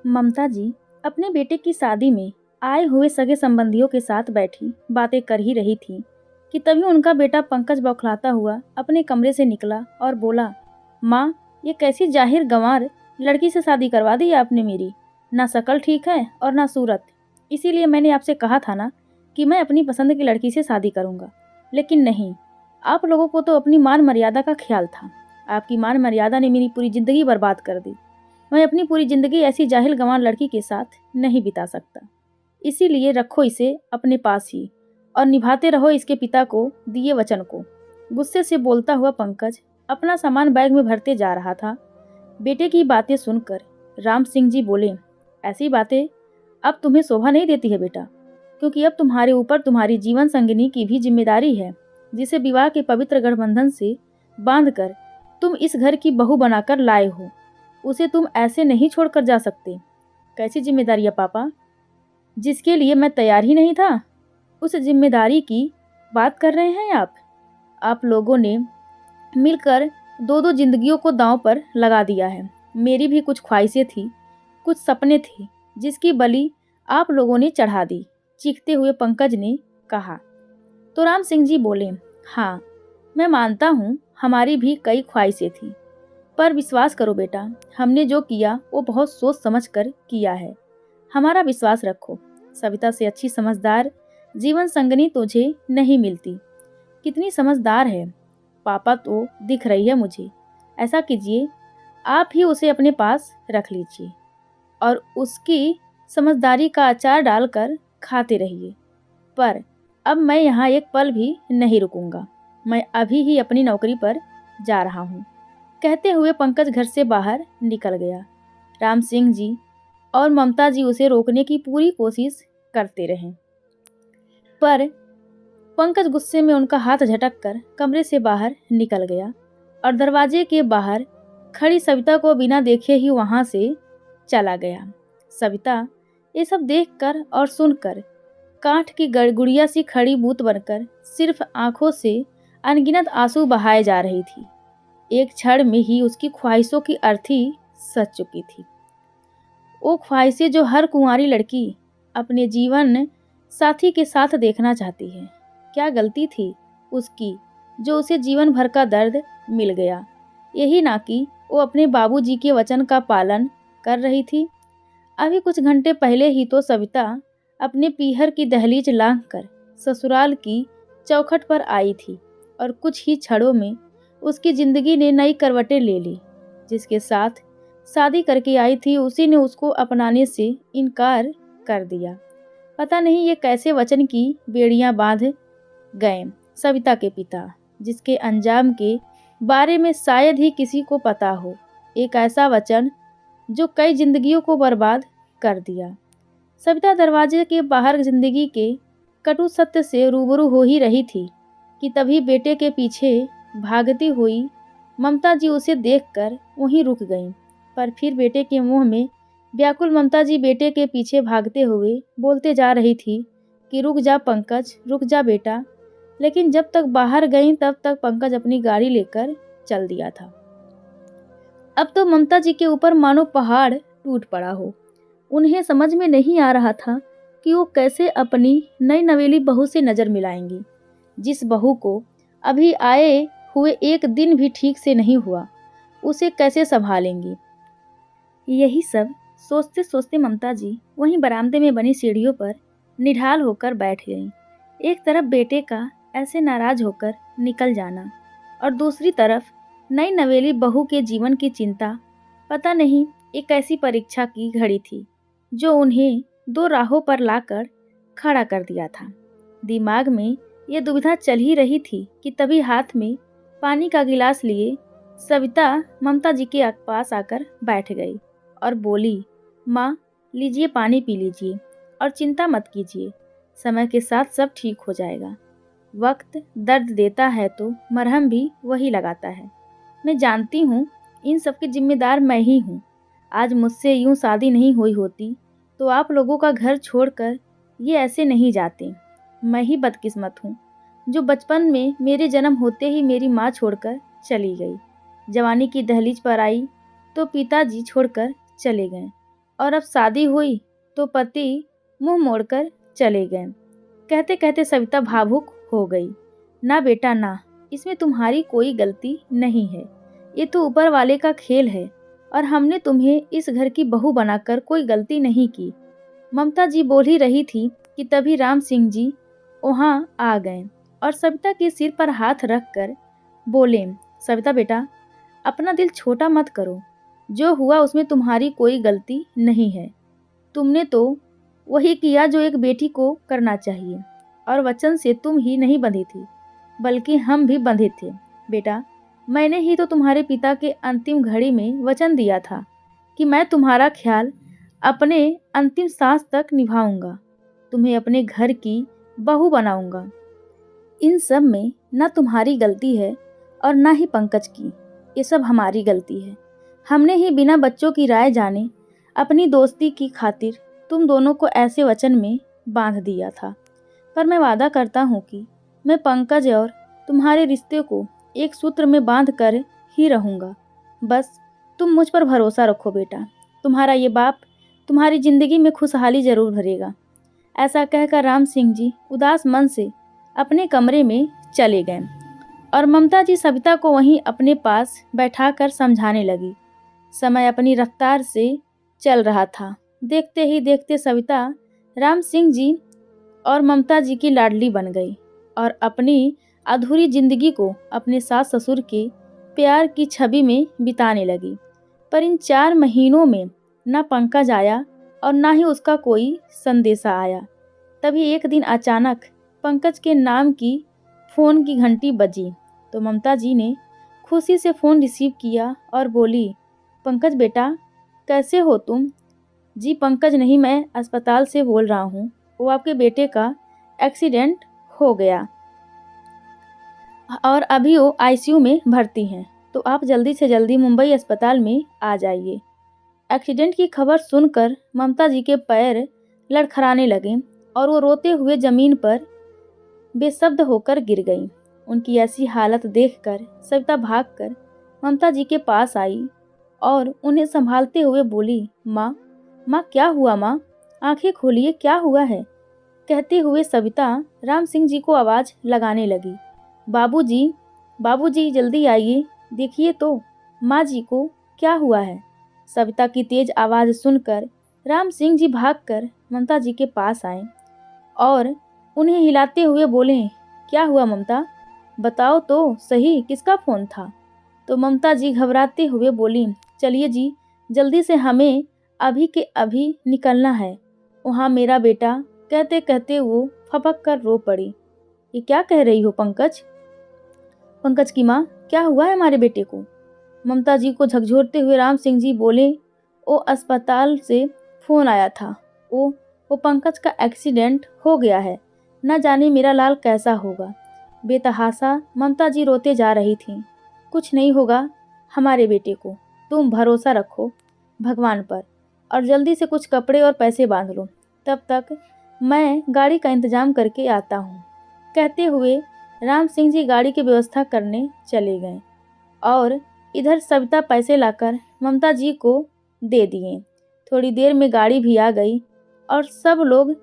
ममता जी अपने बेटे की शादी में आए हुए सगे संबंधियों के साथ बैठी बातें कर ही रही थी कि तभी उनका बेटा पंकज बौखलाता हुआ अपने कमरे से निकला और बोला, माँ, ये कैसी जाहिर गंवार लड़की से शादी करवा दी आपने मेरी। ना शकल ठीक है और ना सूरत। इसीलिए मैंने आपसे कहा था ना कि मैं अपनी पसंद की लड़की से शादी करूँगा। लेकिन नहीं, आप लोगों को तो अपनी मान मर्यादा का ख्याल था। आपकी मान मर्यादा ने मेरी पूरी ज़िंदगी बर्बाद कर दी। मैं अपनी पूरी ज़िंदगी ऐसी जाहिल गंवार लड़की के साथ नहीं बिता सकता। इसीलिए रखो इसे अपने पास ही और निभाते रहो इसके पिता को दिए वचन को। गुस्से से बोलता हुआ पंकज अपना सामान बैग में भरते जा रहा था। बेटे की बातें सुनकर राम सिंह जी बोले, ऐसी बातें अब तुम्हें शोभा नहीं देती है बेटा, क्योंकि अब तुम्हारे ऊपर तुम्हारी जीवन संगिनी की भी जिम्मेदारी है, जिसे विवाह के पवित्र गठबंधन से बांधकर तुम इस घर की बहू बनाकर लाए हो। उसे तुम ऐसे नहीं छोड़कर जा सकते। कैसी जिम्मेदारी है पापा, जिसके लिए मैं तैयार ही नहीं था? उस जिम्मेदारी की बात कर रहे हैं आप? आप लोगों ने मिलकर दो दो जिंदगियों को दांव पर लगा दिया है। मेरी भी कुछ ख्वाहिशें थी, कुछ सपने थे, जिसकी बलि आप लोगों ने चढ़ा दी। चीखते हुए पंकज ने कहा। तो राम सिंह जी बोले, हाँ, मैं मानता हूँ हमारी भी कई ख्वाहिशें थी, पर विश्वास करो बेटा, हमने जो किया वो बहुत सोच समझ कर किया है। हमारा विश्वास रखो। सविता से अच्छी समझदार जीवन संगनी तुझे नहीं मिलती। कितनी समझदार है पापा, तो दिख रही है मुझे। ऐसा कीजिए, आप ही उसे अपने पास रख लीजिए और उसकी समझदारी का अचार डालकर खाते रहिए। पर अब मैं यहाँ एक पल भी नहीं रुकूंगा। मैं अभी ही अपनी नौकरी पर जा रहा हूँ। कहते हुए पंकज घर से बाहर निकल गया। राम सिंह जी और ममता जी उसे रोकने की पूरी कोशिश करते रहे, पर पंकज गुस्से में उनका हाथ झटक कर कमरे से बाहर निकल गया और दरवाजे के बाहर खड़ी सविता को बिना देखे ही वहां से चला गया। सविता ये सब देखकर और सुनकर कांठ की गड़गुड़िया सी खड़ी बूत बनकर सिर्फ आंखों से अनगिनत आंसू बहाए जा रही थी। एक क्षण में ही उसकी ख्वाहिशों की अर्थी सच चुकी थी। वो ख्वाहिशें जो हर कुंवारी लड़की अपने जीवन साथी के साथ देखना चाहती है। क्या गलती थी उसकी जो उसे जीवन भर का दर्द मिल गया। यही ना कि वो अपने बाबूजी के वचन का पालन कर रही थी। अभी कुछ घंटे पहले ही तो सविता अपने पीहर की दहलीज लांघकर ससुराल की चौखट पर आई थी और कुछ ही क्षणों में उसकी जिंदगी ने नई करवटें ले ली। जिसके साथ शादी करके आई थी उसी ने उसको अपनाने से इनकार कर दिया। पता नहीं ये कैसे वचन की बेड़ियां बांध गए सविता के पिता, जिसके अंजाम के बारे में शायद ही किसी को पता हो। एक ऐसा वचन जो कई जिंदगियों को बर्बाद कर दिया। सविता दरवाजे के बाहर जिंदगी के कटु सत्य से रूबरू हो ही रही थी कि तभी बेटे के पीछे भागती हुई ममता जी उसे देखकर वहीं रुक गईं। पर फिर बेटे के मुंह में व्याकुल ममता जी बेटे के पीछे भागते हुए बोलते जा रही थी कि रुक जा पंकज, रुक जा बेटा। लेकिन जब तक बाहर गईं तब तक पंकज अपनी गाड़ी लेकर चल दिया था। अब तो ममता जी के ऊपर मानो पहाड़ टूट पड़ा हो। उन्हें समझ में नहीं आ रहा था कि वो कैसे अपनी नई नवेली बहू से नजर मिलाएंगी, जिस बहू को अभी आए हुए एक दिन भी ठीक से नहीं हुआ। उसे कैसे संभालेंगी। यही सब सोचते सोचते ममता जी वहीं बरामदे में बनी सीढ़ियों पर निढाल होकर बैठ गईं। एक तरफ बेटे का ऐसे नाराज होकर निकल जाना और दूसरी तरफ नई नवेली बहू के जीवन की चिंता। पता नहीं एक ऐसी परीक्षा की घड़ी थी जो उन्हें दो राहों पर लाकर खड़ा कर दिया था। दिमाग में ये दुविधा चल ही रही थी कि तभी हाथ में पानी का गिलास लिए सविता ममता जी के पास आकर बैठ गई और बोली, माँ, लीजिए पानी पी लीजिए और चिंता मत कीजिए, समय के साथ सब ठीक हो जाएगा। वक्त दर्द देता है तो मरहम भी वही लगाता है। मैं जानती हूँ इन सब की जिम्मेदार मैं ही हूँ। आज मुझसे यूँ शादी नहीं हुई होती तो आप लोगों का घर छोड़कर ये ऐसे नहीं जाते। मैं ही बदकिस्मत हूँ जो बचपन में मेरे जन्म होते ही मेरी माँ छोड़कर चली गई। जवानी की दहलीज पर आई तो पिताजी छोड़कर चले गए। और अब शादी हुई तो पति मुंह मोड़कर चले गए। कहते कहते सविता भावुक हो गई। ना बेटा ना, इसमें तुम्हारी कोई गलती नहीं है। ये तो ऊपर वाले का खेल है और हमने तुम्हें इस घर की बहू बनाकर कोई गलती नहीं की। ममता जी बोल ही रही थी कि तभी राम सिंह जी वहाँ आ गए और सविता के सिर पर हाथ रखकर बोले, सविता बेटा, अपना दिल छोटा मत करो। जो हुआ उसमें तुम्हारी कोई गलती नहीं है। तुमने तो वही किया जो एक बेटी को करना चाहिए और वचन से तुम ही नहीं बंधी थी बल्कि हम भी बंधे थे। बेटा, मैंने ही तो तुम्हारे पिता के अंतिम घड़ी में वचन दिया था कि मैं तुम्हारा ख्याल अपने अंतिम सांस तक निभाऊंगा, तुम्हें अपने घर की बहू बनाऊंगा। इन सब में ना तुम्हारी गलती है और ना ही पंकज की। ये सब हमारी गलती है। हमने ही बिना बच्चों की राय जाने अपनी दोस्ती की खातिर तुम दोनों को ऐसे वचन में बांध दिया था। पर मैं वादा करता हूँ कि मैं पंकज और तुम्हारे रिश्ते को एक सूत्र में बांध कर ही रहूँगा। बस तुम मुझ पर भरोसा रखो बेटा। तुम्हारा ये बाप तुम्हारी जिंदगी में खुशहाली जरूर भरेगा। ऐसा कहकर राम सिंह जी उदास मन से अपने कमरे में चले गए और ममता जी सविता को वहीं अपने पास बैठाकर समझाने लगी। समय अपनी रफ्तार से चल रहा था। देखते ही देखते सविता राम सिंह जी और ममता जी की लाडली बन गई और अपनी अधूरी जिंदगी को अपने सास ससुर के प्यार की छवि में बिताने लगी। पर इन 4 महीनों में ना पंकज आया और ना ही उसका कोई संदेशा आया। तभी एक दिन अचानक पंकज के नाम की फ़ोन की घंटी बजी तो ममता जी ने खुशी से फ़ोन रिसीव किया और बोली, पंकज बेटा, कैसे हो तुम? जी पंकज नहीं, मैं अस्पताल से बोल रहा हूँ। वो आपके बेटे का एक्सीडेंट हो गया और अभी वो आईसीयू में भर्ती हैं, तो आप जल्दी से जल्दी मुंबई अस्पताल में आ जाइए। एक्सीडेंट की खबर सुनकर ममता जी के पैर लड़खड़ाने लगे और वो रोते हुए ज़मीन पर बेशब्द होकर गिर गई। उनकी ऐसी हालत देखकर सविता भागकर ममता जी के पास आई और उन्हें संभालते हुए बोली, माँ, माँ क्या हुआ माँ? आंखें खोलिए, क्या हुआ है? कहते हुए सविता राम सिंह जी को आवाज़ लगाने लगी, बाबूजी, बाबूजी जल्दी आइए, देखिए तो माँ जी को क्या हुआ है। सविता की तेज आवाज़ सुनकर राम सिंह जी भागकर ममता जी के पास आए और उन्हें हिलाते हुए बोले, क्या हुआ ममता? बताओ तो सही, किसका फ़ोन था? तो ममता जी घबराते हुए बोली, चलिए जी, जल्दी से हमें अभी के अभी निकलना है, वहाँ मेरा बेटा। कहते कहते वो फपक कर रो पड़ी। ये क्या कह रही हो पंकज? पंकज की माँ, क्या हुआ है हमारे बेटे को? ममता जी को झकझोरते हुए राम सिंह जी बोले, वो अस्पताल से फ़ोन आया था, वो पंकज का एक्सीडेंट हो गया है, न जाने मेरा लाल कैसा होगा। बेतहासा ममता जी रोते जा रही थीं। कुछ नहीं होगा हमारे बेटे को, तुम भरोसा रखो भगवान पर और जल्दी से कुछ कपड़े और पैसे बांध लो, तब तक मैं गाड़ी का इंतज़ाम करके आता हूँ। कहते हुए राम सिंह जी गाड़ी की व्यवस्था करने चले गए और इधर सविता पैसे लाकर ममता जी को दे दिए। थोड़ी देर में गाड़ी भी आ गई और सब लोग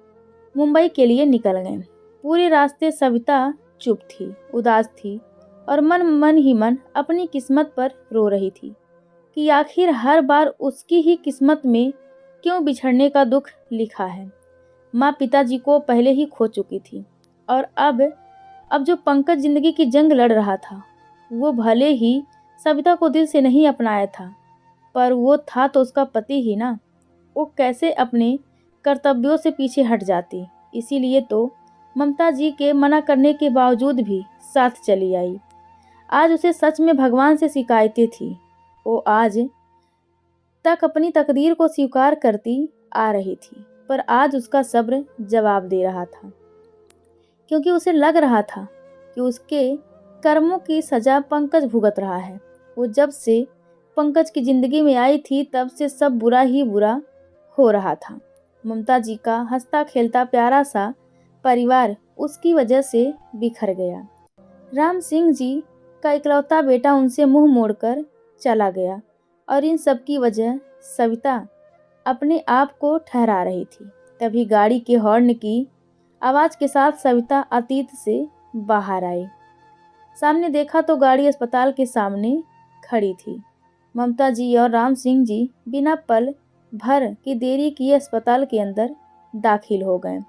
मुंबई के लिए निकल गए। पूरे रास्ते सविता चुप थी, उदास थी और मन ही मन अपनी किस्मत पर रो रही थी कि आखिर हर बार उसकी ही किस्मत में क्यों बिछड़ने का दुख लिखा है। माँ पिताजी को पहले ही खो चुकी थी और अब जो पंकज जिंदगी की जंग लड़ रहा था, वो भले ही सविता को दिल से नहीं अपनाया था, पर वो था तो उसका पति ही ना। वो कैसे अपने कर्तव्यों से पीछे हट जाती। इसीलिए तो ममता जी के मना करने के बावजूद भी साथ चली आई। आज उसे सच में भगवान से शिकायतें थी। वो आज तक अपनी तकदीर को स्वीकार करती आ रही थी, पर आज उसका सब्र जवाब दे रहा था, क्योंकि उसे लग रहा था कि उसके कर्मों की सजा पंकज भुगत रहा है। वो जब से पंकज की जिंदगी में आई थी तब से सब बुरा ही बुरा हो रहा था। ममता जी का हंसता खेलता प्यारा सा परिवार उसकी वजह से बिखर गया। राम सिंह जी का इकलौता बेटा उनसे मुंह मोड़कर चला गया और इन सब की वजह सविता अपने आप को ठहरा रही थी। तभी गाड़ी के हॉर्न की आवाज़ के साथ सविता अतीत से बाहर आई। सामने देखा तो गाड़ी अस्पताल के सामने खड़ी थी। ममता जी और राम सिंह जी बिना पल भर की देरी किए अस्पताल के अंदर दाखिल हो गए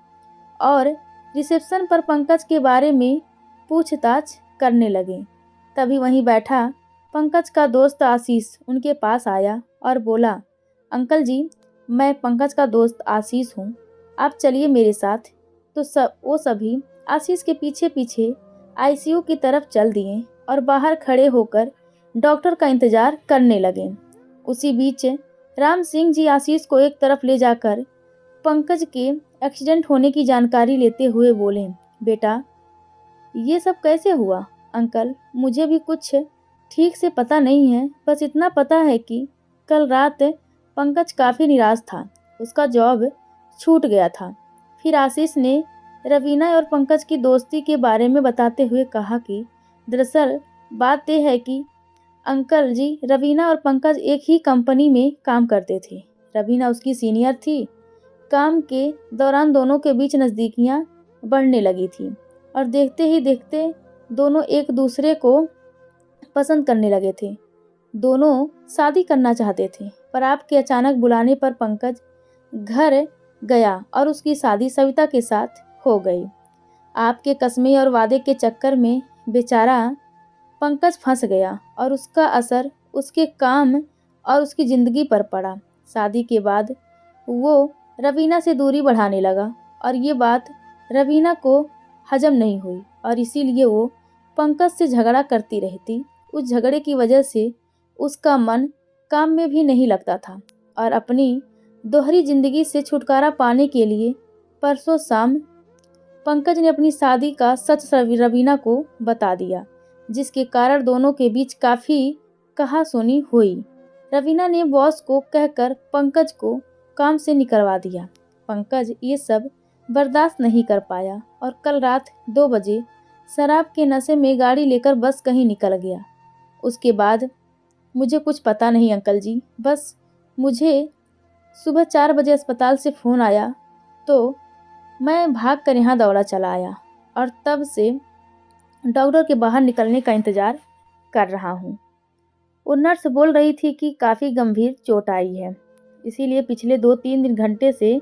और रिसेप्शन पर पंकज के बारे में पूछताछ करने लगे। तभी वहीं बैठा पंकज का दोस्त आशीष उनके पास आया और बोला, अंकल जी, मैं पंकज का दोस्त आशीष हूँ, आप चलिए मेरे साथ। तो वो सभी आशीष के पीछे पीछे आईसीयू की तरफ चल दिए और बाहर खड़े होकर डॉक्टर का इंतजार करने लगे। उसी बीच राम सिंह जी आशीष को एक तरफ ले जाकर पंकज के एक्सीडेंट होने की जानकारी लेते हुए बोले, बेटा, ये सब कैसे हुआ? अंकल, मुझे भी कुछ ठीक से पता नहीं है, बस इतना पता है कि कल रात पंकज काफ़ी निराश था, उसका जॉब छूट गया था। फिर आशीष ने रवीना और पंकज की दोस्ती के बारे में बताते हुए कहा कि दरअसल बात यह है कि अंकल जी, रवीना और पंकज एक ही कंपनी में काम करते थे। रवीना उसकी सीनियर थी। काम के दौरान दोनों के बीच नज़दीकियाँ बढ़ने लगी थी और देखते ही देखते दोनों एक दूसरे को पसंद करने लगे थे। दोनों शादी करना चाहते थे, पर आपके अचानक बुलाने पर पंकज घर गया और उसकी शादी सविता के साथ हो गई। आपके कस्में और वादे के चक्कर में बेचारा पंकज फंस गया और उसका असर उसके काम और उसकी ज़िंदगी पर पड़ा। शादी के बाद वो रवीना से दूरी बढ़ाने लगा और ये बात रवीना को हजम नहीं हुई और इसीलिए वो पंकज से झगड़ा करती रहती। उस झगड़े की वजह से उसका मन काम में भी नहीं लगता था और अपनी दोहरी जिंदगी से छुटकारा पाने के लिए परसों शाम पंकज ने अपनी शादी का सच रवीना को बता दिया, जिसके कारण दोनों के बीच काफ़ी कहासुनी हुई। रवीना ने बॉस को कहकर पंकज को काम से निकलवा दिया। पंकज ये सब बर्दाश्त नहीं कर पाया और कल रात 2 बजे शराब के नशे में गाड़ी लेकर बस कहीं निकल गया। उसके बाद मुझे कुछ पता नहीं अंकल जी, बस मुझे सुबह 4 बजे अस्पताल से फ़ोन आया तो मैं भाग कर यहाँ दौड़ा चला आया और तब से डॉक्टर के बाहर निकलने का इंतज़ार कर रहा हूँ। वो नर्स बोल रही थी कि काफ़ी गंभीर चोट आई है, इसीलिए पिछले 2-3 घंटे से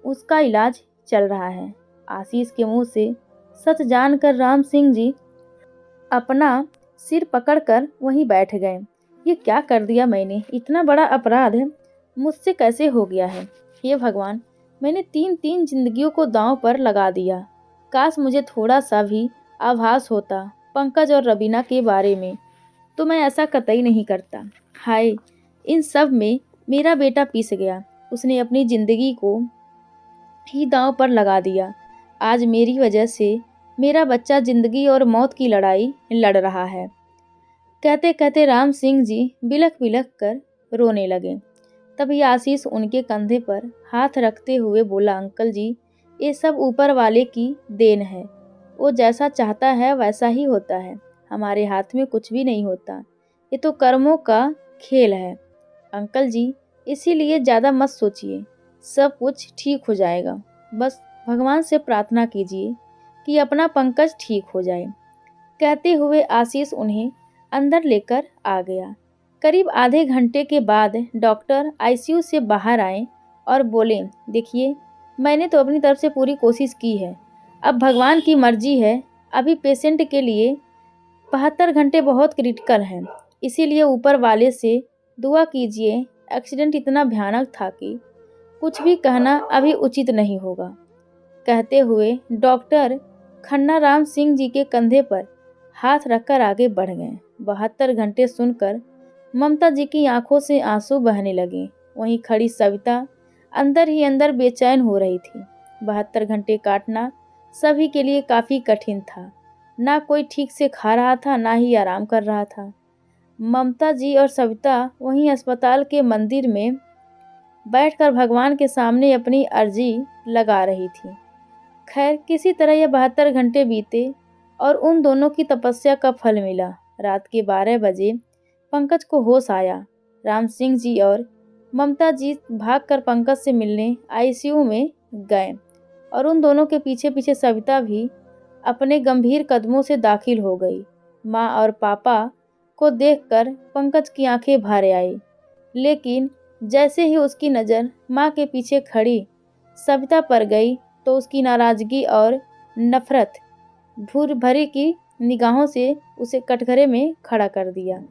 उसका इलाज चल रहा है। आशीष के मुंह से सच जानकर राम सिंह जी अपना सिर पकड़कर वहीं बैठ गए। ये क्या कर दिया मैंने? इतना बड़ा अपराध मुझसे कैसे हो गया है? हे भगवान, मैंने 3 जिंदगियों को दांव पर लगा दिया। काश मुझे थोड़ा सा भी आभास होता पंकज और रवीना के बारे में, तो मैं ऐसा कतई नहीं करता। हाय, इन सब में मेरा बेटा पिस गया। उसने अपनी ज़िंदगी को ही दांव पर लगा दिया। आज मेरी वजह से मेरा बच्चा ज़िंदगी और मौत की लड़ाई लड़ रहा है। कहते कहते राम सिंह जी बिलख बिलख कर रोने लगे। तभी आशीष उनके कंधे पर हाथ रखते हुए बोला, अंकल जी, ये सब ऊपर वाले की देन है। वो जैसा चाहता है वैसा ही होता है। हमारे हाथ में कुछ भी नहीं होता। ये तो कर्मों का खेल है अंकल जी, इसीलिए ज़्यादा मत सोचिए, सब कुछ ठीक हो जाएगा। बस भगवान से प्रार्थना कीजिए कि अपना पंकज ठीक हो जाए। कहते हुए आशीष उन्हें अंदर लेकर आ गया। करीब आधे घंटे के बाद डॉक्टर आईसीयू से बाहर आए और बोले, देखिए, मैंने तो अपनी तरफ से पूरी कोशिश की है, अब भगवान की मर्जी है। अभी पेशेंट के लिए 72 घंटे बहुत क्रिटिकल हैं, इसीलिए ऊपर वाले से दुआ कीजिए। एक्सीडेंट इतना भयानक था कि कुछ भी कहना अभी उचित नहीं होगा। कहते हुए डॉक्टर खन्ना राम सिंह जी के कंधे पर हाथ रखकर आगे बढ़ गए। 72 घंटे सुनकर ममता जी की आंखों से आंसू बहने लगे। वहीं खड़ी सविता अंदर ही अंदर बेचैन हो रही थी। 72 घंटे काटना सभी के लिए काफ़ी कठिन था। ना कोई ठीक से खा रहा था, ना ही आराम कर रहा था। ममता जी और सविता वहीं अस्पताल के मंदिर में बैठकर भगवान के सामने अपनी अर्जी लगा रही थी। खैर, किसी तरह यह 72 घंटे बीते और उन दोनों की तपस्या का फल मिला। रात के 12 बजे पंकज को होश आया। राम सिंह जी और ममता जी भागकर पंकज से मिलने आईसीयू में गए और उन दोनों के पीछे पीछे सविता भी अपने गंभीर कदमों से दाखिल हो गई। माँ और पापा को देखकर पंकज की आंखें भर आई, लेकिन जैसे ही उसकी नज़र माँ के पीछे खड़ी सविता पर गई तो उसकी नाराजगी और नफरत भूर भरी की निगाहों से उसे कटघरे में खड़ा कर दिया।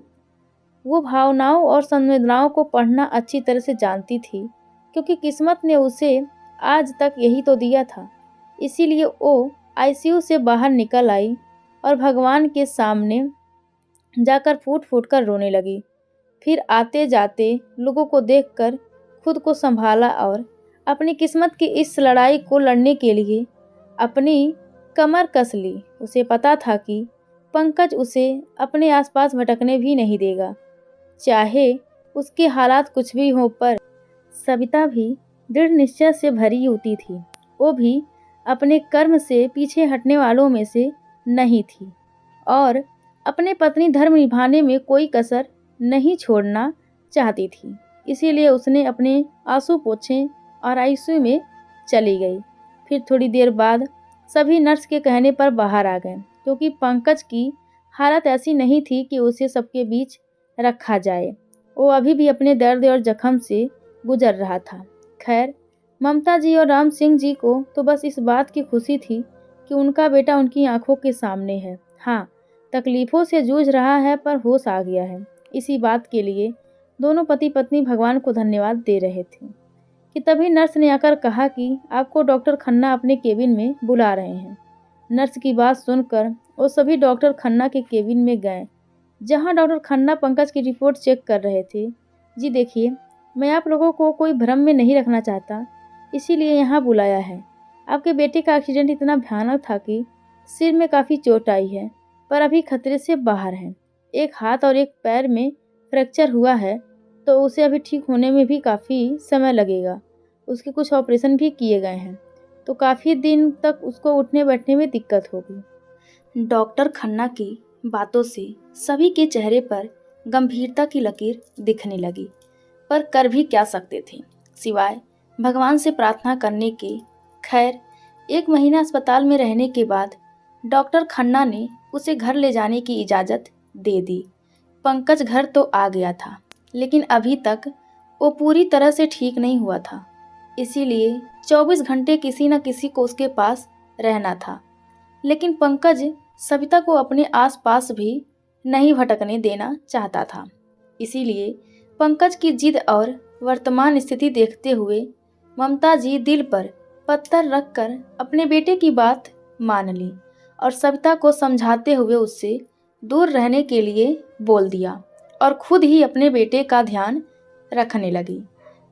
वो भावनाओं और संवेदनाओं को पढ़ना अच्छी तरह से जानती थी, क्योंकि किस्मत ने उसे आज तक यही तो दिया था। इसीलिए वो आईसीयू से बाहर निकल आई और भगवान के सामने जाकर फूट फूट कर रोने लगी। फिर आते जाते लोगों को देखकर खुद को संभाला और अपनी किस्मत की इस लड़ाई को लड़ने के लिए अपनी कमर कस ली। उसे पता था कि पंकज उसे अपने आसपास भटकने भी नहीं देगा, चाहे उसके हालात कुछ भी हों। पर सविता भी दृढ़ निश्चय से भरी होती थी। वो भी अपने कर्म से पीछे हटने वालों में से नहीं थी और अपने पत्नी धर्म निभाने में कोई कसर नहीं छोड़ना चाहती थी। इसीलिए उसने अपने आंसू पोंछे और आईसीयू में चली गई। फिर थोड़ी देर बाद सभी नर्स के कहने पर बाहर आ गए, क्योंकि पंकज की हालत ऐसी नहीं थी कि उसे सबके बीच रखा जाए। वो अभी भी अपने दर्द और जख्म से गुजर रहा था। खैर, ममता जी और राम सिंह जी को तो बस इस बात की खुशी थी कि उनका बेटा उनकी आंखों के सामने है। हाँ, तकलीफ़ों से जूझ रहा है पर होश आ गया है। इसी बात के लिए दोनों पति पत्नी भगवान को धन्यवाद दे रहे थे कि तभी नर्स ने आकर कहा कि आपको डॉक्टर खन्ना अपने केबिन में बुला रहे हैं। नर्स की बात सुनकर वो सभी डॉक्टर खन्ना के केबिन में गए, जहां डॉक्टर खन्ना पंकज की रिपोर्ट चेक कर रहे थे। जी देखिए, मैं आप लोगों को कोई भ्रम में नहीं रखना चाहता, इसीलिए यहाँ बुलाया है। आपके बेटे का एक्सीडेंट इतना भयानक था कि सिर में काफ़ी चोट आई है, पर अभी खतरे से बाहर है। एक हाथ और एक पैर में फ्रैक्चर हुआ है, तो उसे अभी ठीक होने में भी काफ़ी समय लगेगा। उसके कुछ ऑपरेशन भी किए गए हैं, तो काफ़ी दिन तक उसको उठने बैठने में दिक्कत होगी। डॉक्टर खन्ना की बातों से सभी के चेहरे पर गंभीरता की लकीर दिखने लगी, पर कर भी क्या सकते थे सिवाय भगवान से प्रार्थना करने के। खैर, 1 महीना अस्पताल में रहने के बाद डॉक्टर खन्ना ने उसे घर ले जाने की इजाज़त दे दी। पंकज घर तो आ गया था, लेकिन अभी तक वो पूरी तरह से ठीक नहीं हुआ था। इसीलिए 24 घंटे किसी न किसी को उसके पास रहना था। लेकिन पंकज सविता को अपने आसपास भी नहीं भटकने देना चाहता था। इसीलिए पंकज की जिद और वर्तमान स्थिति देखते हुए ममता जी दिल पर पत्थर रखकर अपने बेटे की बात मान ली और सविता को समझाते हुए उससे दूर रहने के लिए बोल दिया और खुद ही अपने बेटे का ध्यान रखने लगी।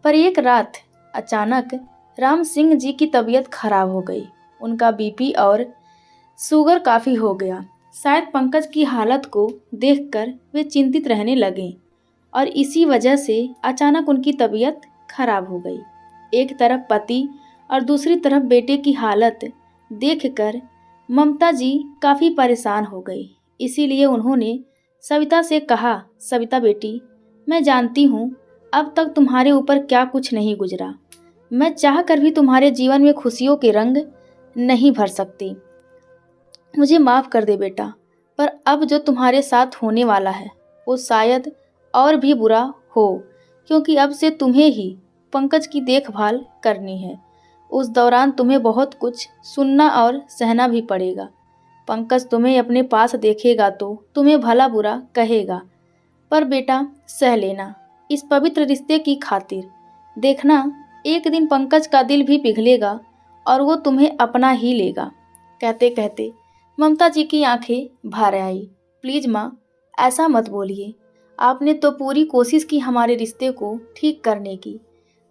पर एक रात अचानक राम सिंह जी की तबीयत खराब हो गई। उनका बीपी और शुगर काफ़ी हो गया। शायद पंकज की हालत को देखकर वे चिंतित रहने लगे और इसी वजह से अचानक उनकी तबीयत खराब हो गई। एक तरफ पति और दूसरी तरफ बेटे की हालत देखकर ममता जी काफ़ी परेशान हो गई। इसीलिए उन्होंने सविता से कहा, सविता बेटी, मैं जानती हूँ अब तक तुम्हारे ऊपर क्या कुछ नहीं गुजरा। मैं चाह कर भी तुम्हारे जीवन में खुशियों के रंग नहीं भर सकती। मुझे माफ़ कर दे बेटा, पर अब जो तुम्हारे साथ होने वाला है वो शायद और भी बुरा हो, क्योंकि अब से तुम्हें ही पंकज की देखभाल करनी है। उस दौरान तुम्हें बहुत कुछ सुनना और सहना भी पड़ेगा। पंकज तुम्हें अपने पास देखेगा तो तुम्हें भला बुरा कहेगा, पर बेटा सह लेना इस पवित्र रिश्ते की खातिर। देखना, एक दिन पंकज का दिल भी पिघलेगा और वो तुम्हें अपना ही लेगा। कहते कहते ममता जी की आंखें भर आई। प्लीज़ माँ, ऐसा मत बोलिए। आपने तो पूरी कोशिश की हमारे रिश्ते को ठीक करने की,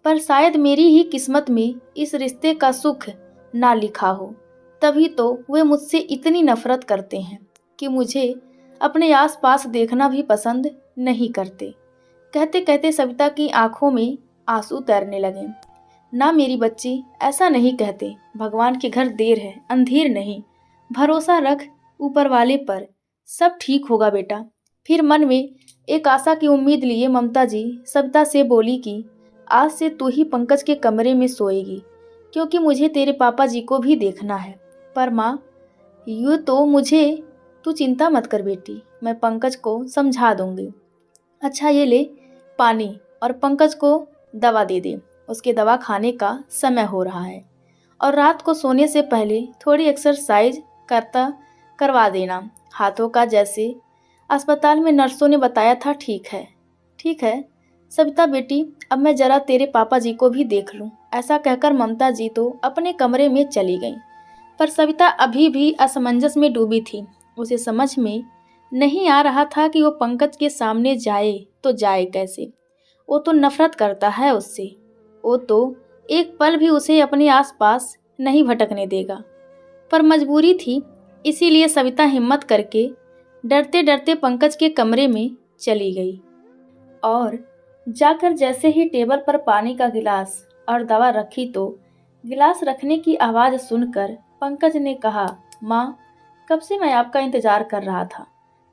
पर शायद मेरी ही किस्मत में इस रिश्ते का सुख ना लिखा हो। तभी तो वे मुझसे इतनी नफरत करते हैं कि मुझे अपने आसपास देखना भी पसंद नहीं करते। कहते कहते सविता की आंखों में आंसू तैरने लगे। ना मेरी बच्ची, ऐसा नहीं कहते। भगवान के घर देर है, अंधेर नहीं। भरोसा रख ऊपर वाले पर, सब ठीक होगा बेटा। फिर मन में एक आशा की उम्मीद लिए ममता जी सविता से बोली कि आज से तू ही पंकज के कमरे में सोएगी, क्योंकि मुझे तेरे पापा जी को भी देखना है। पर माँ, यूँ तो मुझे तू चिंता मत कर बेटी, मैं पंकज को समझा दूंगी। अच्छा ये ले पानी, और पंकज को दवा दे दे। उसके दवा खाने का समय हो रहा है। और रात को सोने से पहले थोड़ी एक्सरसाइज करता करवा देना हाथों का, जैसे अस्पताल में नर्सों ने बताया था। ठीक है? ठीक है सविता बेटी, अब मैं जरा तेरे पापा जी को भी देख लूं। ऐसा कहकर ममता जी तो अपने कमरे में चली गईं। पर सविता अभी भी असमंजस में डूबी थी। उसे समझ में नहीं आ रहा था कि वो पंकज के सामने जाए तो जाए कैसे। वो तो नफरत करता है उससे। वो तो एक पल भी उसे अपने आसपास नहीं भटकने देगा। पर मजबूरी थी, इसीलिए सविता हिम्मत करके डरते डरते पंकज के कमरे में चली गई। और जाकर जैसे ही टेबल पर पानी का गिलास और दवा रखी तो गिलास रखने की आवाज़ सुनकर पंकज ने कहा, माँ, कब से मैं आपका इंतज़ार कर रहा था।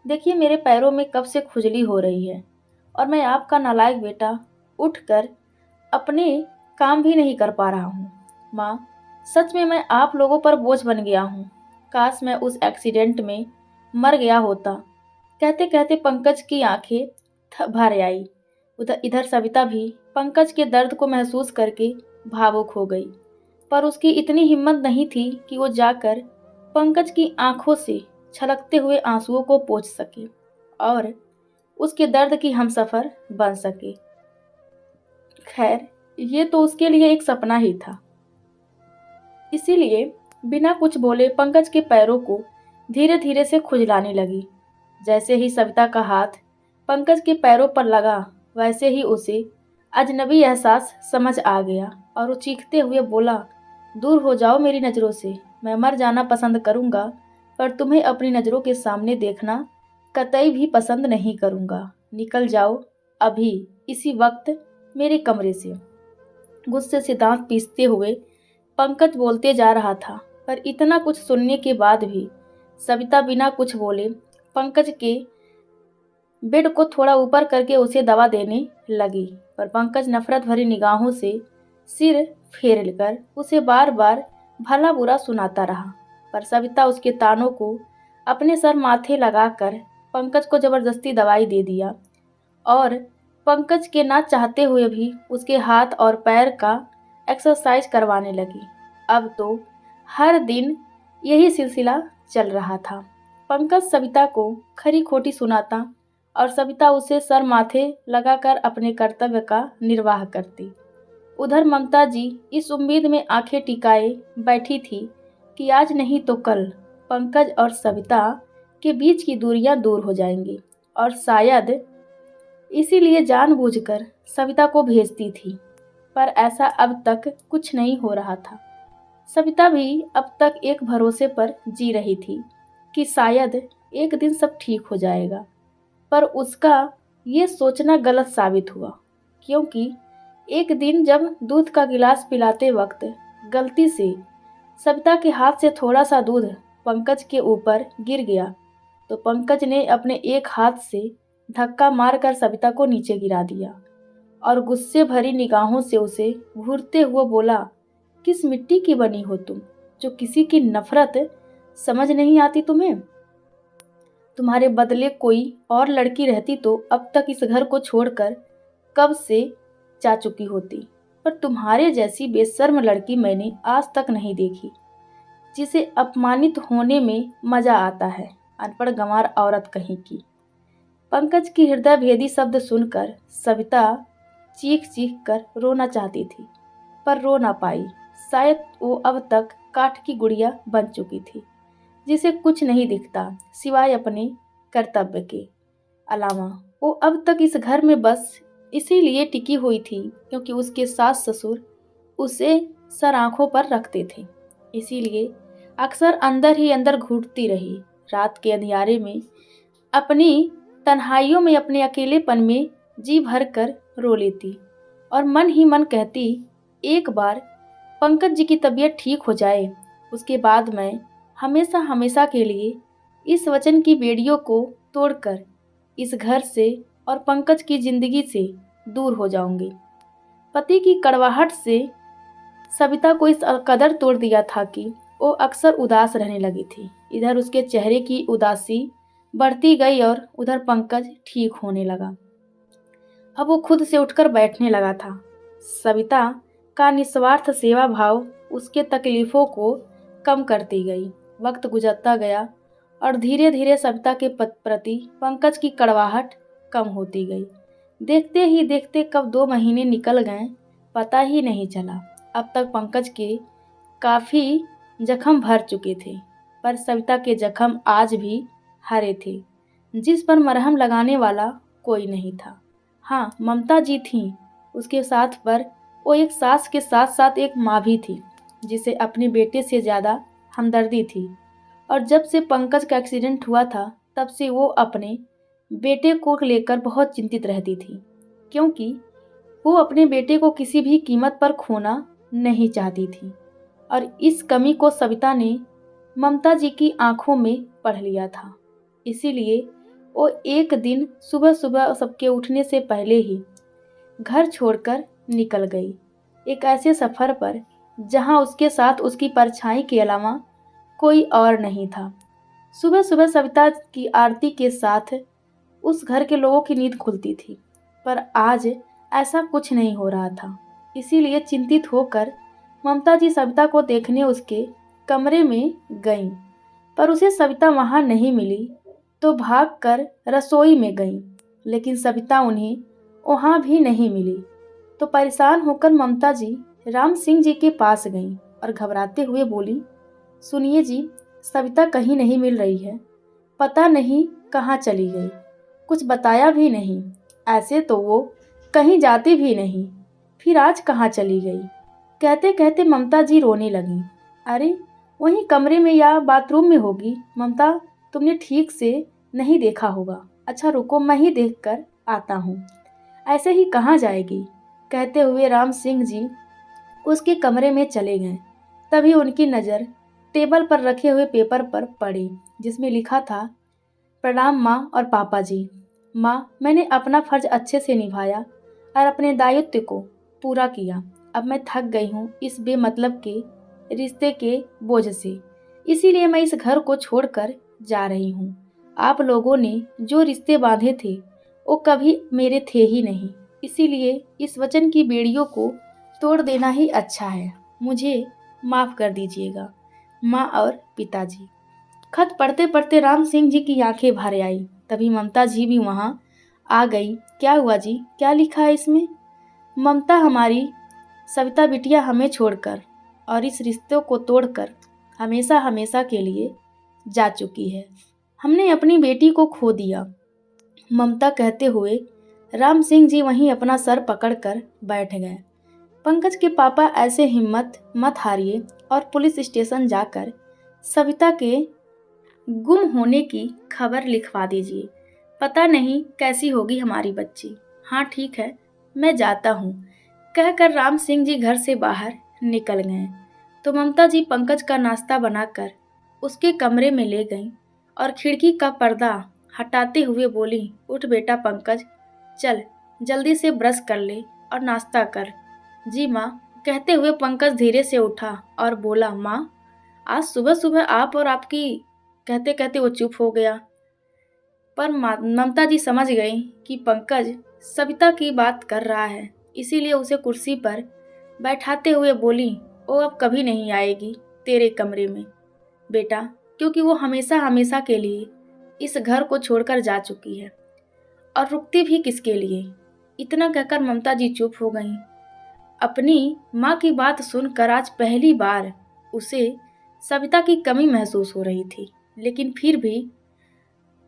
देखिए मेरे पैरों में कब से खुजली हो रही है, और मैं आपका नालायक बेटा उठकर अपने काम भी नहीं कर पा रहा हूँ। माँ, सच में मैं आप लोगों पर बोझ बन गया हूँ। काश मैं उस एक्सीडेंट में मर गया होता। कहते कहते पंकज की आंखें भर आई। उधर इधर सविता भी पंकज के दर्द को महसूस करके भावुक हो गई। पर उसकी इतनी हिम्मत नहीं थी कि वो जाकर पंकज की आंखों से छलकते हुए आंसुओं को पोंछ सके और उसके दर्द की हमसफर बन सके। खैर, ये तो उसके लिए एक सपना ही था। इसीलिए बिना कुछ बोले पंकज के पैरों को धीरे धीरे से खुजलाने लगी। जैसे ही सविता का हाथ पंकज के पैरों पर लगा, वैसे ही उसे अजनबी एहसास समझ आ गया और वो चीखते हुए बोला, दूर हो जाओ मेरी नज़रों से। मैं मर जाना पसंद करूँगा, पर तुम्हें अपनी नज़रों के सामने देखना कतई भी पसंद नहीं करूँगा। निकल जाओ अभी, इसी वक्त मेरे कमरे से। गुस्से से दांत पीसते हुए पंकज बोलते जा रहा था, पर इतना कुछ सुनने के बाद भी सविता बिना कुछ बोले पंकज के बेड को थोड़ा ऊपर करके उसे दवा देने लगी। पर पंकज नफरत भरी निगाहों से सिर फेर कर उसे बार बार भला बुरा सुनाता रहा। पर सविता उसके तानों को अपने सर माथे लगाकर पंकज को जबरदस्ती दवाई दे दिया और पंकज के ना चाहते हुए भी उसके हाथ और पैर का एक्सरसाइज करवाने लगी। अब तो हर दिन यही सिलसिला चल रहा था। पंकज सविता को खरी खोटी सुनाता और सविता उसे सर माथे लगाकर अपने कर्तव्य का निर्वाह करती। उधर ममता जी इस उम्मीद में आंखें टिकाए बैठी थी कि आज नहीं तो कल पंकज और सविता के बीच की दूरियां दूर हो जाएंगी, और शायद इसीलिए जानबूझकर सविता को भेजती थी। पर ऐसा अब तक कुछ नहीं हो रहा था। सविता भी अब तक एक भरोसे पर जी रही थी कि शायद एक दिन सब ठीक हो जाएगा। पर उसका ये सोचना गलत साबित हुआ, क्योंकि एक दिन जब दूध का गिलास पिलाते वक्त गलती से सविता के हाथ से थोड़ा सा दूध पंकज के ऊपर गिर गया, तो पंकज ने अपने एक हाथ से धक्का मारकर सविता को नीचे गिरा दिया और गुस्से भरी निगाहों से उसे घूरते हुए बोला, किस मिट्टी की बनी हो तुम, जो किसी की नफरत समझ नहीं आती तुम्हें। तुम्हारे बदले कोई और लड़की रहती तो अब तक इस घर को छोड़कर कब से जा चुकी होती, पर तुम्हारे जैसी बेशर्म लड़की मैंने आज तक नहीं देखी, जिसे अपमानित होने में मजा आता है। अनपढ़ गंवार औरत कहीं की। पंकज की हृदय भेदी शब्द सुनकर सविता चीख चीख कर रोना चाहती थी, पर रो ना पाई। शायद वो अब तक काठ की गुड़िया बन चुकी थी, जिसे कुछ नहीं दिखता सिवाय अपने कर्तव्य के अलावा। वो अब तक इस घर में बस इसीलिए टिकी हुई थी क्योंकि उसके सास ससुर उसे सर आंखों पर रखते थे। इसीलिए अक्सर अंदर ही अंदर घुटती रही। रात के अंधियारे में अपनी तन्हाइयों में अपने अकेलेपन में जी भर कर रो लेती और मन ही मन कहती, एक बार पंकज जी की तबीयत ठीक हो जाए, उसके बाद मैं हमेशा हमेशा के लिए इस वचन की बेड़ियों को तोड़कर इस घर से और पंकज की जिंदगी से दूर हो जाऊंगी। पति की कड़वाहट से सविता को इस कदर तोड़ दिया था कि वो अक्सर उदास रहने लगी थी। इधर उसके चेहरे की उदासी बढ़ती गई और उधर पंकज ठीक होने लगा। अब वो खुद से उठकर बैठने लगा था। सविता का निस्वार्थ सेवा भाव उसके तकलीफों को कम करती गई। वक्त गुजरता गया और धीरे धीरे सविता के प्रति पंकज की कड़वाहट कम होती गई। देखते ही देखते कब 2 महीने निकल गए पता ही नहीं चला। अब तक पंकज के काफ़ी जख्म भर चुके थे, पर सविता के जख्म आज भी हरे थे, जिस पर मरहम लगाने वाला कोई नहीं था। हाँ, ममता जी थीं उसके साथ, पर वो एक सास के साथ साथ एक माँ भी थी, जिसे अपने बेटे से ज़्यादा हमदर्दी थी। और जब से पंकज का एक्सीडेंट हुआ था तब से वो अपने बेटे को लेकर बहुत चिंतित रहती थी, क्योंकि वो अपने बेटे को किसी भी कीमत पर खोना नहीं चाहती थी। और इस कमी को सविता ने ममता जी की आंखों में पढ़ लिया था। इसीलिए वो एक दिन सुबह सुबह सबके उठने से पहले ही घर छोड़कर निकल गई, एक ऐसे सफ़र पर जहां उसके साथ उसकी परछाई के अलावा कोई और नहीं था। सुबह सुबह सविता की आरती के साथ उस घर के लोगों की नींद खुलती थी, पर आज ऐसा कुछ नहीं हो रहा था। इसीलिए चिंतित होकर ममता जी सविता को देखने उसके कमरे में गईं, पर उसे सविता वहां नहीं मिली तो भागकर रसोई में गईं, लेकिन सविता उन्हें वहां भी नहीं मिली। तो परेशान होकर ममता जी राम सिंह जी के पास गईं और घबराते हुए बोली, सुनिए जी, सविता कहीं नहीं मिल रही है, पता नहीं कहाँ चली गई, कुछ बताया भी नहीं। ऐसे तो वो कहीं जाती भी नहीं, फिर आज कहाँ चली गई। कहते कहते ममता जी रोने लगीं। अरे, वहीं कमरे में या बाथरूम में होगी ममता, तुमने ठीक से नहीं देखा होगा। अच्छा रुको, मैं ही देख कर आता हूँ। ऐसे ही कहाँ जाएगी। कहते हुए राम सिंह जी उसके कमरे में चले गए। तभी उनकी नज़र टेबल पर रखे हुए पेपर पर पड़ी, जिसमें लिखा था, प्रणाम माँ और पापा जी। माँ, मैंने अपना फर्ज अच्छे से निभाया और अपने दायित्व को पूरा किया। अब मैं थक गई हूँ इस बेमतलब के रिश्ते के बोझ से, इसीलिए मैं इस घर को छोड़कर जा रही हूँ। आप लोगों ने जो रिश्ते बांधे थे वो कभी मेरे थे ही नहीं, इसीलिए इस वचन की बेड़ियों को तोड़ देना ही अच्छा है। मुझे माफ़ कर दीजिएगा माँ और पिताजी। खत पढ़ते पढ़ते राम सिंह जी की आंखें भर आई। तभी ममता जी भी वहाँ आ गई। क्या हुआ जी, क्या लिखा है इसमें? ममता हमारी सविता बिटिया हमें छोड़कर और इस रिश्ते को तोड़कर हमेशा हमेशा के लिए जा चुकी है। हमने अपनी बेटी को खो दिया, ममता कहते हुए राम सिंह जी वहीं अपना सर पकड़कर बैठ गए। पंकज के पापा, ऐसे हिम्मत मत हारिए और पुलिस स्टेशन जाकर सविता के गुम होने की खबर लिखवा दीजिए। पता नहीं कैसी होगी हमारी बच्ची। हाँ ठीक है, मैं जाता हूँ, कहकर राम सिंह जी घर से बाहर निकल गए। तो ममता जी पंकज का नाश्ता बनाकर उसके कमरे में ले गईं और खिड़की का पर्दा हटाते हुए बोली, उठ बेटा पंकज, चल जल्दी से ब्रश कर ले और नाश्ता कर। जी माँ, कहते हुए पंकज धीरे से उठा और बोला, माँ, आज सुबह सुबह आप और आपकी। कहते कहते वो चुप हो गया, पर ममता जी समझ गई कि पंकज सविता की बात कर रहा है, इसीलिए उसे कुर्सी पर बैठाते हुए बोली, वो अब कभी नहीं आएगी तेरे कमरे में बेटा, क्योंकि वो हमेशा हमेशा के लिए इस घर को छोड़कर जा चुकी है और रुकती भी किसके लिए। इतना कहकर ममता जी चुप हो गईं। अपनी माँ की बात सुनकर आज पहली बार उसे सविता की कमी महसूस हो रही थी, लेकिन फिर भी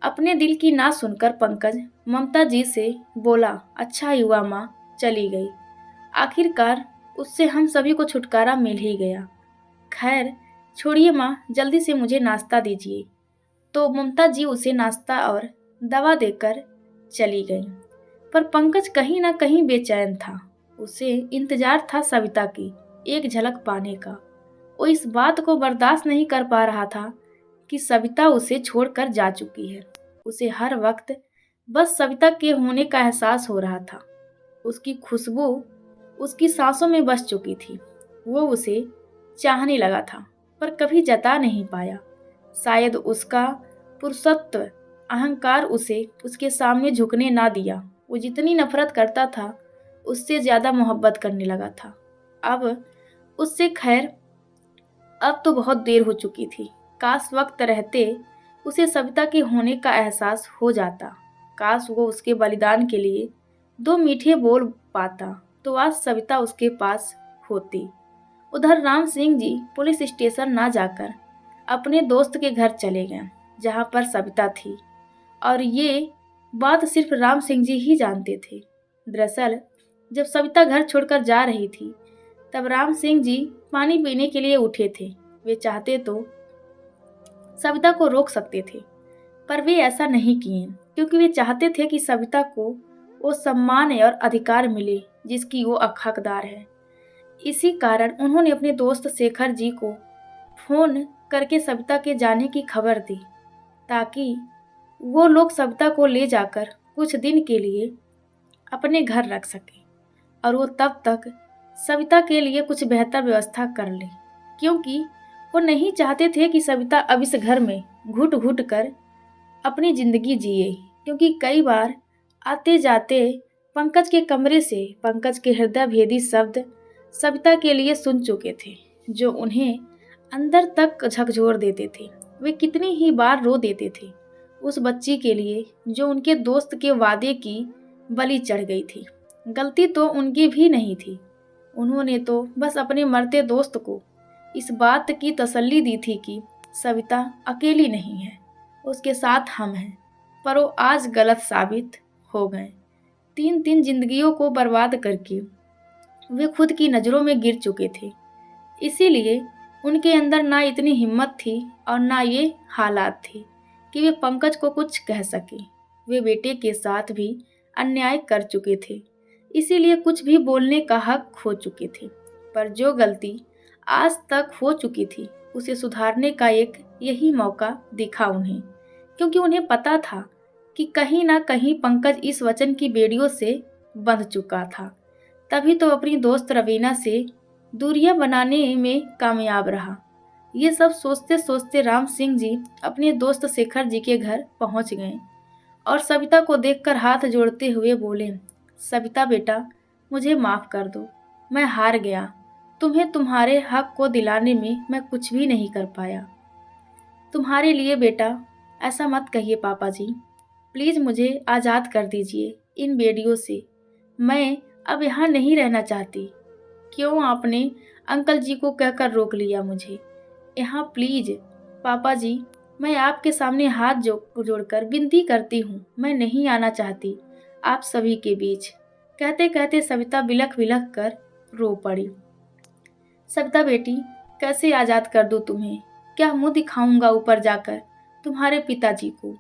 अपने दिल की ना सुनकर पंकज ममता जी से बोला, अच्छा हुआ माँ चली गई, आखिरकार उससे हम सभी को छुटकारा मिल ही गया। खैर छोड़िए माँ, जल्दी से मुझे नाश्ता दीजिए। तो ममता जी उसे नाश्ता और दवा देकर चली गई, पर पंकज कहीं ना कहीं बेचैन था। उसे इंतजार था सविता की एक झलक पाने का। वो इस बात को बर्दाश्त नहीं कर पा रहा था कि सविता उसे छोड़कर जा चुकी है। उसे हर वक्त बस सविता के होने का एहसास हो रहा था। उसकी खुशबू उसकी सांसों में बस चुकी थी। वो उसे चाहने लगा था, पर कभी जता नहीं पाया। शायद उसका पुरुषत्व अहंकार उसे उसके सामने झुकने ना दिया। वो जितनी नफरत करता था, उससे ज्यादा मोहब्बत करने लगा था। अब उससे खैर अब तो बहुत देर हो चुकी थी। काश वक्त रहते उसे सविता के होने का एहसास हो जाता। काश वो उसके बलिदान के लिए दो मीठे बोल पाता, तो आज सविता उसके पास होती। उधर राम सिंह जी पुलिस स्टेशन ना जाकर अपने दोस्त के घर चले गए, जहां पर सविता थी। और ये बात सिर्फ राम सिंह जी ही जानते थे। दरअसल जब सविता घर छोड़कर जा रही थी, तब राम सिंह जी पानी पीने के लिए उठे थे। वे चाहते तो सविता को रोक सकते थे, पर वे ऐसा नहीं किए, क्योंकि वे चाहते थे कि सविता को वो सम्मान और अधिकार मिले जिसकी वो हकदार है। इसी कारण उन्होंने अपने दोस्त शेखर जी को फोन करके सविता के जाने की खबर दी, ताकि वो लोग सविता को ले जाकर कुछ दिन के लिए अपने घर रख सके और वो तब तक सविता के लिए कुछ बेहतर व्यवस्था कर ले, क्योंकि वो नहीं चाहते थे कि सविता अब इस घर में घुट घुट कर अपनी जिंदगी जिए। क्योंकि कई बार आते जाते पंकज के कमरे से पंकज के हृदय भेदी शब्द सविता के लिए सुन चुके थे, जो उन्हें अंदर तक झकझोर देते थे। वे कितनी ही बार रो देते थे उस बच्ची के लिए जो उनके दोस्त के वादे की बलि चढ़ गई थी। गलती तो उनकी भी नहीं थी। उन्होंने तो बस अपने मरते दोस्त को इस बात की तसल्ली दी थी कि सविता अकेली नहीं है, उसके साथ हम हैं। पर वो आज गलत साबित हो गए। 3 जिंदगियों को बर्बाद करके वे खुद की नज़रों में गिर चुके थे। इसीलिए उनके अंदर ना इतनी हिम्मत थी और ना ये हालात थे कि वे पंकज को कुछ कह सके। वे बेटे के साथ भी अन्याय कर चुके थे, इसीलिए कुछ भी बोलने का हक खो चुके थे। पर जो गलती आज तक हो चुकी थी, उसे सुधारने का एक यही मौका दिखा उन्हें, क्योंकि उन्हें पता था कि कहीं ना कहीं पंकज इस वचन की बेड़ियों से बंध चुका था। तभी तो अपनी दोस्त रवीना से दूरियां बनाने में कामयाब रहा। ये सब सोचते सोचते राम सिंह जी अपने दोस्त शेखर जी के घर पहुंच गए और सविता को देखकर हाथ जोड़ते हुए बोले, सविता बेटा, मुझे माफ कर दो। मैं हार गया। तुम्हें तुम्हारे हक को दिलाने में मैं कुछ भी नहीं कर पाया। तुम्हारे लिए बेटा ऐसा मत कहिए पापा जी। प्लीज मुझे आज़ाद कर दीजिए इन बेड़ियों से। मैं अब यहाँ नहीं रहना चाहती। क्यों आपने अंकल जी को कहकर रोक लिया मुझे? यहाँ प्लीज पापा जी, मैं आपके सामने हाथ जोड़कर विनती करती हूँ। मैं नहीं आना चाहती आप सभी के बीच। कहते कहते सविता बिलख बिलख कर रो पड़ी। सविता बेटी, कैसे आज़ाद कर दूँ तुम्हें? क्या मुंह दिखाऊंगा ऊपर जाकर तुम्हारे पिताजी को?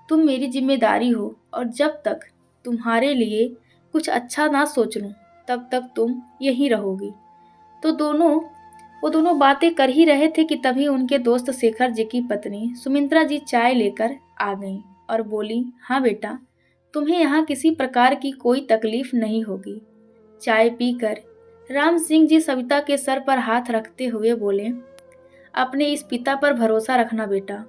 तुम मेरी जिम्मेदारी हो, और जब तक तुम्हारे लिए कुछ अच्छा ना सोच लूँ तब तक तुम यहीं रहोगी। तो वो दोनों बातें कर ही रहे थे कि तभी उनके दोस्त शेखर जी की पत्नी सुमित्रा जी चाय लेकर आ गईं और बोली, हाँ बेटा, तुम्हें यहाँ किसी प्रकार की कोई तकलीफ नहीं होगी। चाय पीकर राम सिंह जी सविता के सर पर हाथ रखते हुए बोले, अपने इस पिता पर भरोसा रखना बेटा,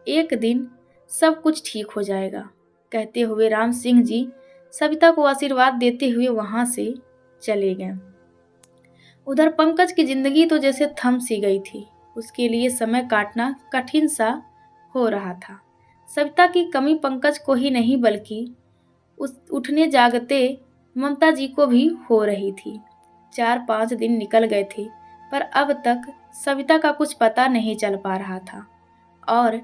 एक दिन सब कुछ ठीक हो जाएगा। कहते हुए राम सिंह जी सविता को आशीर्वाद देते हुए वहां से चले गए। उधर पंकज की जिंदगी तो जैसे थम सी गई थी। उसके लिए समय काटना कठिन सा हो रहा था। सविता की कमी पंकज को ही नहीं बल्कि उस उठने जागते ममता जी को भी हो रही थी। 4-5 दिन निकल गए थे, पर अब तक सविता का कुछ पता नहीं चल पा रहा था और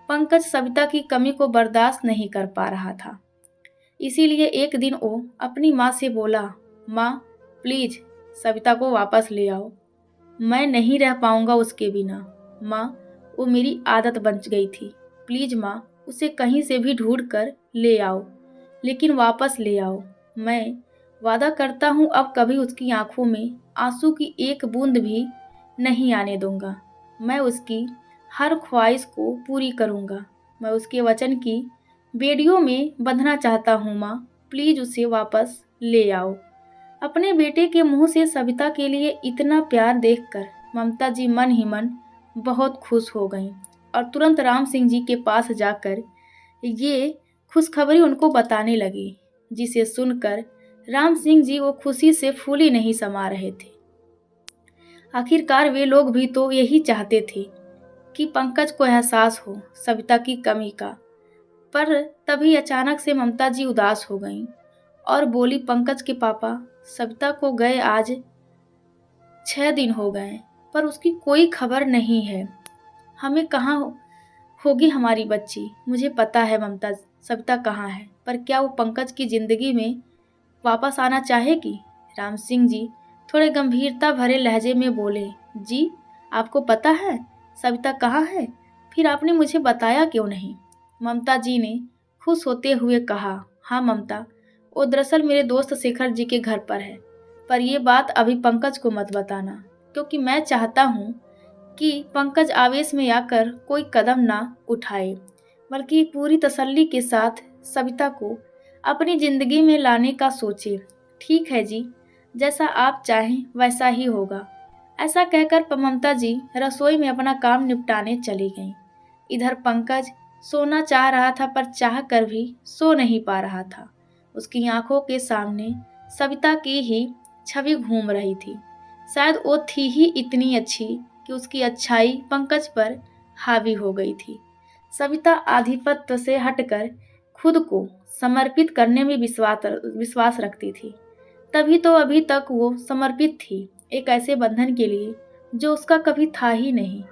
पंकज सविता की कमी को बर्दाश्त नहीं कर पा रहा था। इसीलिए एक दिन वो अपनी माँ से बोला, माँ प्लीज सविता को वापस ले आओ। मैं नहीं रह पाऊंगा उसके बिना। माँ, वो मेरी आदत बन गई थी। प्लीज माँ, उसे कहीं से भी ढूंढ कर ले आओ, लेकिन वापस ले आओ। मैं वादा करता हूँ अब कभी उसकी आंखों में आंसू की एक बूंद भी नहीं आने दूंगा। मैं उसकी हर ख्वाहिश को पूरी करूँगा। मैं उसके वचन की बेड़ियों में बंधना चाहता हूँ। माँ प्लीज उसे वापस ले आओ। अपने बेटे के मुंह से सविता के लिए इतना प्यार देखकर ममता जी मन ही मन बहुत खुश हो गईं और तुरंत राम सिंह जी के पास जाकर ये खुशखबरी उनको बताने लगी, जिसे सुनकर राम सिंह जी वो खुशी से फूली नहीं समा रहे थे। आखिरकार वे लोग भी तो यही चाहते थे कि पंकज को एहसास हो सविता की कमी का। पर तभी अचानक से ममता जी उदास हो गईं और बोली, पंकज के पापा, सविता को गए आज 6 दिन हो गए पर उसकी कोई खबर नहीं है। हमें कहाँ होगी हमारी बच्ची? मुझे पता है ममता, सविता कहाँ है, पर क्या वो पंकज की जिंदगी में वापस आना चाहेगी? राम सिंह जी थोड़े गंभीरता भरे लहजे में बोले, जी आपको पता है सविता कहाँ है? फिर आपने मुझे बताया क्यों नहीं? ममता जी ने खुश होते हुए कहा, हाँ ममता, वो दरअसल मेरे दोस्त शेखर जी के घर पर है, पर ये बात अभी पंकज को मत बताना, क्योंकि मैं चाहता हूँ कि पंकज आवेश में आकर कोई कदम ना उठाए, बल्कि पूरी तसल्ली के साथ सविता को अपनी जिंदगी में लाने का सोचे। ठीक है जी, जैसा आप चाहें वैसा ही होगा। ऐसा कहकर ममता जी रसोई में अपना काम निपटाने चली गईं। इधर पंकज सोना चाह रहा था पर चाह कर भी सो नहीं पा रहा था। उसकी आंखों के सामने सविता की ही छवि घूम रही थी। शायद वो थी ही इतनी अच्छी कि उसकी अच्छाई पंकज पर हावी हो गई थी। सविता आधिपत्य से हटकर खुद को समर्पित करने में विश्वास रखती थी। तभी तो अभी तक वो समर्पित थी एक ऐसे बंधन के लिए जो उसका कभी था ही नहीं।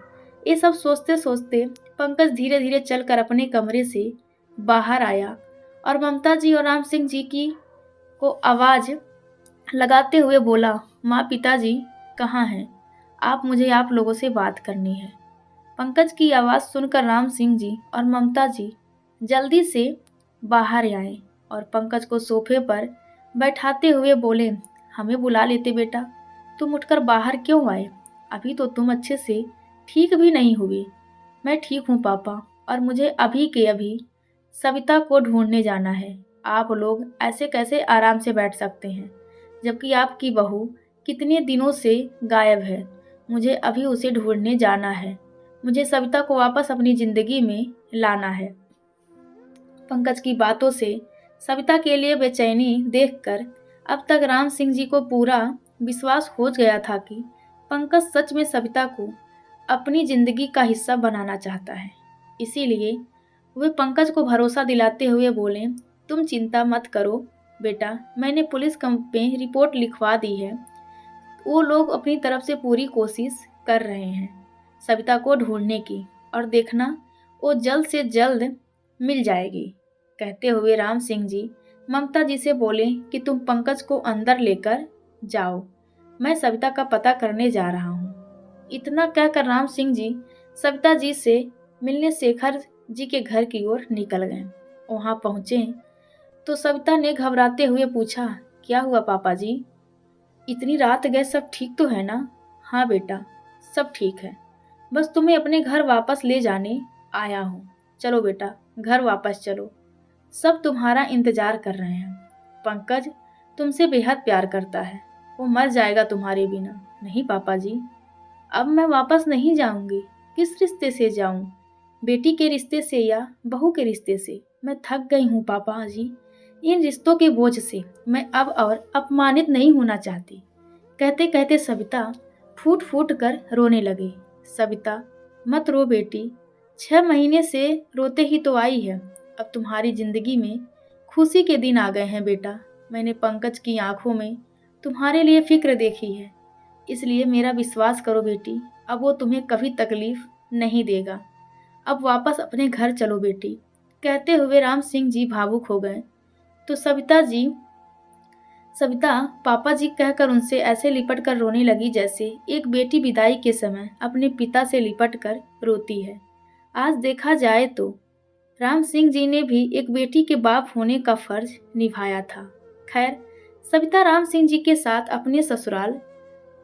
ये सब सोचते सोचते पंकज धीरे धीरे चलकर अपने कमरे से बाहर आया और ममता जी और राम सिंह जी की को आवाज लगाते हुए बोला, माँ पिताजी कहाँ हैं? मुझे आप लोगों से बात करनी है। पंकज की आवाज़ सुनकर राम सिंह जी और ममता जी जल्दी से बाहर आए और पंकज को सोफे पर बैठाते हुए बोले, हमें बुला लेते बेटा, तुम उठकर बाहर क्यों आए? अभी तो तुम अच्छे से ठीक भी नहीं हुई। मैं ठीक हूँ पापा, और मुझे अभी के अभी सविता को ढूंढने जाना है। आप लोग ऐसे कैसे आराम से बैठ सकते हैं, जबकि आपकी बहू कितने दिनों से गायब है? मुझे अभी उसे ढूंढने जाना है। मुझे सविता को वापस अपनी जिंदगी में लाना है। पंकज की बातों से सविता के लिए बेचैनी देखकर अब तक राम सिंह जी को पूरा विश्वास हो गया था कि पंकज सच में सविता को अपनी जिंदगी का हिस्सा बनाना चाहता है। इसीलिए वे पंकज को भरोसा दिलाते हुए बोले, तुम चिंता मत करो बेटा, मैंने पुलिस में रिपोर्ट लिखवा दी है। वो लोग अपनी तरफ से पूरी कोशिश कर रहे हैं सविता को ढूंढने की, और देखना वो जल्द से जल्द मिल जाएगी। कहते हुए राम सिंह जी ममता जी से बोले कि तुम पंकज को अंदर लेकर जाओ, मैं सविता का पता करने जा रहा हूँ। इतना कहकर राम सिंह जी सविता जी से मिलने शेखर जी के घर की ओर निकल गए। वहां पहुंचे तो सविता ने घबराते हुए पूछा, क्या हुआ पापा जी? इतनी रात गए, सब ठीक तो है ना? हाँ बेटा, सब ठीक है, बस तुम्हें अपने घर वापस ले जाने आया हूँ। चलो बेटा, घर वापस चलो, सब तुम्हारा इंतजार कर रहे हैं। पंकज तुमसे बेहद प्यार करता है, वो मर जाएगा तुम्हारे बिना। नहीं पापा जी, अब मैं वापस नहीं जाऊंगी। किस रिश्ते से जाऊं? बेटी के रिश्ते से या बहू के रिश्ते से? मैं थक गई हूँ पापा जी, इन रिश्तों के बोझ से मैं अब और अपमानित नहीं होना चाहती। कहते कहते सविता फूट फूट कर रोने लगी। सविता मत रो बेटी, 6 महीने से रोते ही तो आई है। अब तुम्हारी जिंदगी में खुशी के दिन आ गए हैं बेटा। मैंने पंकज की आंखों में तुम्हारे लिए फिक्र देखी है, इसलिए मेरा विश्वास करो बेटी, अब वो तुम्हें कभी तकलीफ नहीं देगा। अब वापस अपने घर चलो बेटी। कहते हुए राम सिंह जी भावुक हो गए तो सविता पापा जी कहकर उनसे ऐसे लिपट कर रोने लगी जैसे एक बेटी विदाई के समय अपने पिता से लिपट कर रोती है। आज देखा जाए तो राम सिंह जी ने भी एक बेटी के बाप होने का फर्ज निभाया था। खैर, सविता राम सिंह जी के साथ अपने ससुराल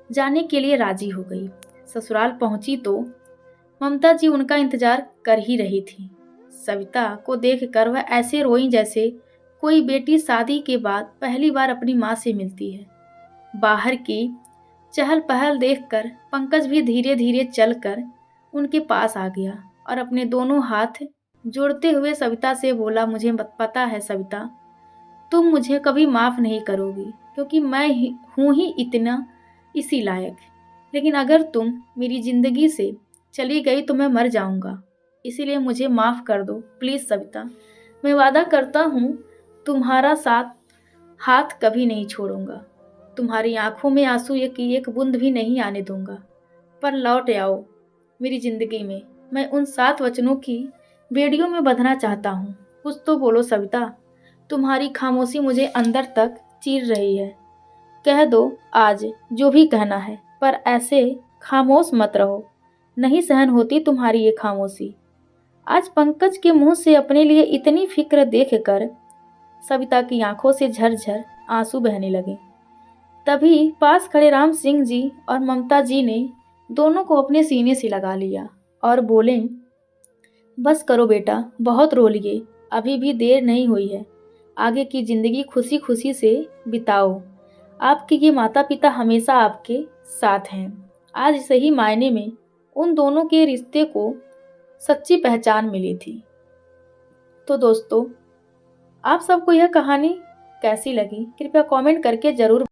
जाने के लिए राजी हो गई। ससुराल पहुंची तो ममता जी उनका इंतजार कर ही रही थी। सविता को देखकर वह ऐसे रोई जैसे कोई बेटी शादी के बाद पहली बार अपनी माँ से मिलती है। बाहर की चहल पहल देखकर पंकज भी धीरे धीरे चलकर उनके पास आ गया और अपने दोनों हाथ जोड़ते हुए सविता से बोला, मुझे पता है सविता, तुम मुझे कभी माफ़ नहीं करोगी क्योंकि हूँ ही इतना इसी लायक। लेकिन अगर तुम मेरी ज़िंदगी से चली गई तो मैं मर जाऊँगा, इसीलिए मुझे माफ़ कर दो प्लीज़ सविता। मैं वादा करता हूँ तुम्हारा साथ हाथ कभी नहीं छोड़ूंगा, तुम्हारी आंखों में आंसू की एक बूंद भी नहीं आने दूंगा, पर लौट आओ मेरी ज़िंदगी में। मैं उन 7 वचनों की बेड़ियों में बंधना चाहता हूँ। कुछ तो बोलो सविता, तुम्हारी खामोशी मुझे अंदर तक चीर रही है। कह दो आज जो भी कहना है, पर ऐसे खामोश मत रहो, नहीं सहन होती तुम्हारी ये खामोशी। आज पंकज के मुंह से अपने लिए इतनी फिक्र देखकर सविता की आंखों से झरझर आंसू बहने लगे। तभी पास खड़े राम सिंह जी और ममता जी ने दोनों को अपने सीने से लगा लिया और बोले, बस करो बेटा, बहुत रो लिए, अभी भी देर नहीं हुई है, आगे की जिंदगी खुशी खुशी से बिताओ। आपके ये माता पिता हमेशा आपके साथ हैं। आज सही मायने में उन दोनों के रिश्ते को सच्ची पहचान मिली थी। तो दोस्तों, आप सबको यह कहानी कैसी लगी कृपया कमेंट करके ज़रूर